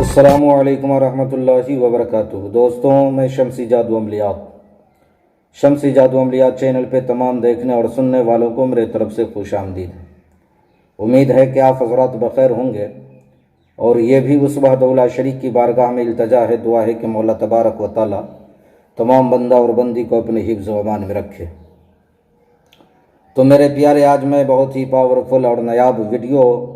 अस्सलामुअलैकुम वरहमतुल्लाहि वबरकातुहू। दोस्तों, मैं शम्सी जादू अमलियात चैनल पे तमाम देखने और सुनने वालों को मेरे तरफ से खुश आमदीद। उम्मीद है कि आप हज़रात बखैर होंगे और ये भी उस वहदहुल्ला शरीक की बारगाह में इल्तजा है, दुआ है कि मौला तबारक व तआला तमाम बंदा और बंदी को अपने हिफ्ज़ व अमान में रखे। तो मेरे प्यारे, आज मैं बहुत ही पावरफुल और नायाब वीडियो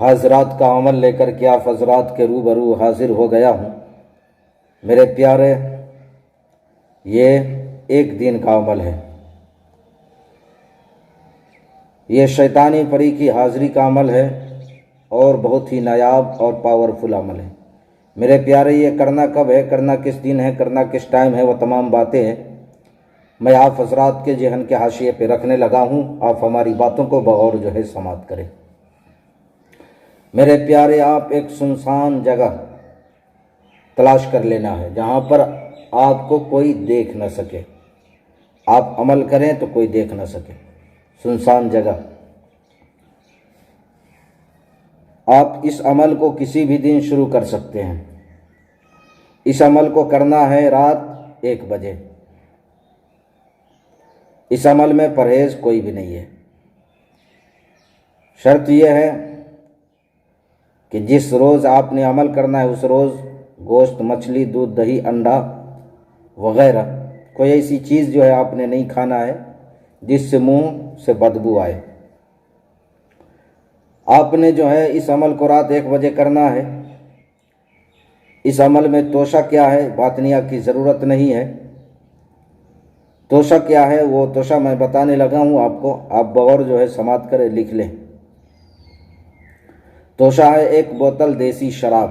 हाज़रात का अमल लेकर के आप हज़रात के रूबरू हाजिर हो गया हूँ। मेरे प्यारे, ये एक दिन का अमल है, ये शैतानी परी की हाज़िरी का अमल है और बहुत ही नायाब और पावरफुल अमल है। मेरे प्यारे, ये करना कब है, करना किस दिन है, करना किस टाइम है, वो तमाम बातें मैं आप हज़रात के जहन के हाशिए पे रखने लगा हूँ। आप हमारी बातों को बगौर जो है समात करें। मेरे प्यारे, आप एक सुनसान जगह तलाश कर लेना है जहाँ पर आपको कोई देख न सके। आप अमल करें तो कोई देख न सके, सुनसान जगह। आप इस अमल को किसी भी दिन शुरू कर सकते हैं। इस अमल को करना है रात 1 बजे। इस अमल में परहेज़ कोई भी नहीं है। शर्त यह है कि जिस रोज़ आपने अमल करना है उस रोज़ गोश्त, मछली, दूध, दही, अंडा वगैरह कोई ऐसी चीज़ जो है आपने नहीं खाना है जिससे मुंह से बदबू आए। आपने जो है इस अमल को रात 1 बजे करना है। इस अमल में तोशा क्या है, बातनिया की ज़रूरत नहीं है। तोशा क्या है, वो तोशा मैं बताने लगा हूँ आपको। आप बगौर जो है समात करें, लिख लें। तोशा है 1 बोतल देसी शराब,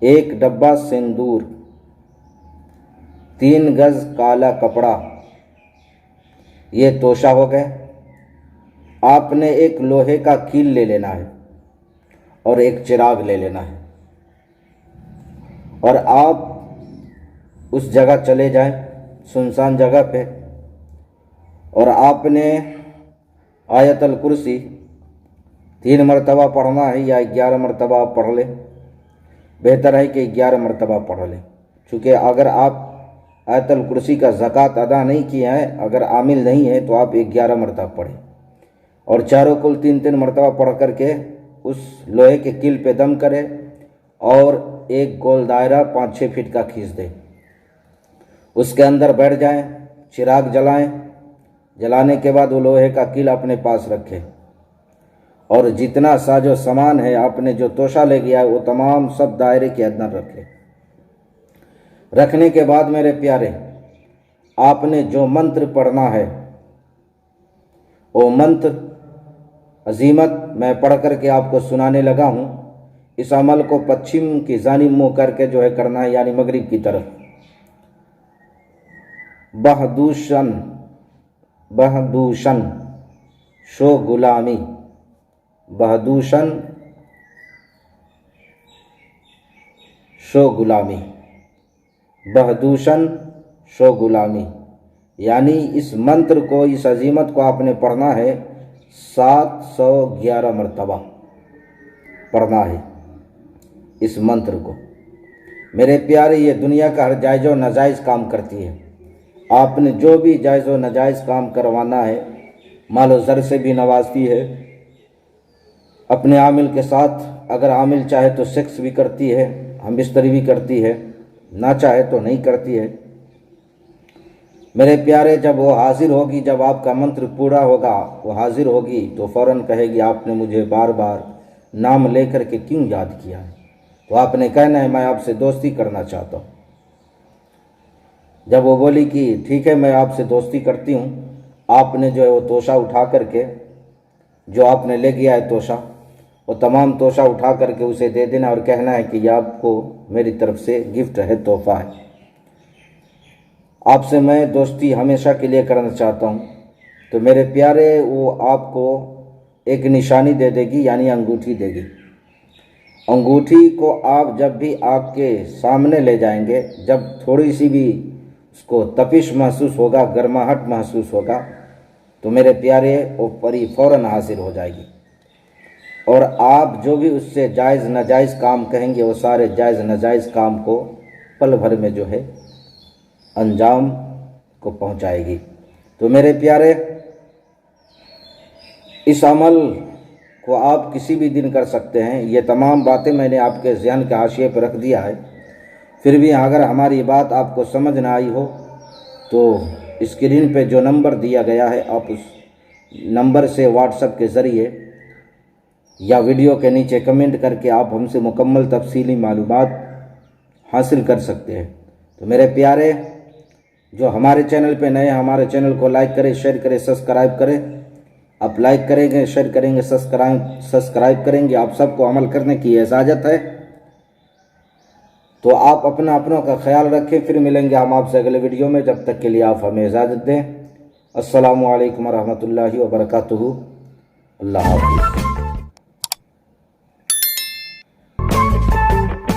1 डब्बा सिंदूर, 3 गज काला कपड़ा। ये तोशा हो गए। आपने एक लोहे का कील ले लेना है और एक चिराग ले लेना है और आप उस जगह चले जाएं, सुनसान जगह पे, और आपने आयतल कुर्सी 3 मरतबा पढ़ना है या 11 मरतबा आप पढ़ लें। बेहतर है कि 11 मरतबा पढ़ लें, चूँकि अगर आप आयतल कुर्सी का ज़कात अदा नहीं किया है, अगर आमिल नहीं है, तो आप 11 मरतबा पढ़ें और चारों कुल 3-3 मरतबा पढ़ करके उस लोहे के कील पे दम करें और एक गोल दायरा 5-6 फीट का खींच दें। उसके अंदर बैठ जाएं, चिराग जलाएं। जलाने के बाद वो लोहे का कील अपने पास रखें और जितना साजो सामान है, आपने जो तोशा ले गया है, वो तमाम सब दायरे के अंदर रखें। रखने के बाद मेरे प्यारे, आपने जो मंत्र पढ़ना है वो मंत्र अजीमत मैं पढ़ करके आपको सुनाने लगा हूँ। इस अमल को पश्चिम की जानिब मुँह करके जो है करना है, यानी मगरिब की तरफ। बहदूशन बहदूशन शो गुलामी, बहदूशन शो गुलामी, बहदूशन शो गुलामी, यानी इस मंत्र को, इस अजीमत को आपने पढ़ना है 711 मरतबा पढ़ना है इस मंत्र को। मेरे प्यारे, ये दुनिया का हर जायज़ व नाजायज़ काम करती है। आपने जो भी जायज़ व नाजायज़ काम करवाना है, मालो ज़र से भी नवाजती है अपने आमिल के साथ। अगर आमिल चाहे तो सेक्स भी करती है, हम बिस्तरी भी करती है, ना चाहे तो नहीं करती है। मेरे प्यारे, जब वो हाजिर होगी, जब आपका मंत्र पूरा होगा, वो हाजिर होगी तो फ़ौरन कहेगी, आपने मुझे बार बार नाम लेकर के क्यों याद किया है? तो आपने कहना है, मैं आपसे दोस्ती करना चाहता हूँ। जब वो बोली कि ठीक है, मैं आपसे दोस्ती करती हूँ, आपने जो है वो तोशा उठा करके, जो आपने ले गया है तोशा, वो तमाम तोशा उठा करके उसे दे देना और कहना है कि यह आपको मेरी तरफ से गिफ्ट है, तोहफ़ा है। आपसे मैं दोस्ती हमेशा के लिए करना चाहता हूँ। तो मेरे प्यारे, वो आपको एक निशानी दे देगी, यानी अंगूठी देगी। अंगूठी को आप जब भी आपके सामने ले जाएंगे, जब थोड़ी सी भी उसको तपिश महसूस होगा, गर्माहट महसूस होगा, तो मेरे प्यारे, वो परी फ़ौरन हाजिर हो जाएगी। और आप जो भी उससे जायज़ नाजायज़ काम कहेंगे वो सारे जायज़ नाजायज़ काम को पल भर में जो है अंजाम को पहुंचाएगी। तो मेरे प्यारे, इस अमल को आप किसी भी दिन कर सकते हैं। ये तमाम बातें मैंने आपके ज़हन के हाशिए पर रख दिया है। फिर भी अगर हमारी बात आपको समझ ना आई हो तो स्क्रीन पे जो नंबर दिया गया है आप उस नंबर से व्हाट्सएप के ज़रिए या वीडियो के नीचे कमेंट करके आप हमसे मुकम्मल तफसीली मालूमात हासिल कर सकते हैं। तो मेरे प्यारे, जो हमारे चैनल पे नए, हमारे चैनल को लाइक करें, शेयर करें, सब्सक्राइब करें। आप लाइक करेंगे, शेयर करेंगे, सब्सक्राइब करेंगे, आप सबको अमल करने की इजाज़त है। तो आप अपनों का ख्याल रखें। फिर मिलेंगे हम आपसे अगले वीडियो में। जब तक के लिए आप हमें इजाज़त दें। अस्सलामु अलैकुम रहमतुल्लाहि व बरकातुहू। अल्लाह हाफ़िज़।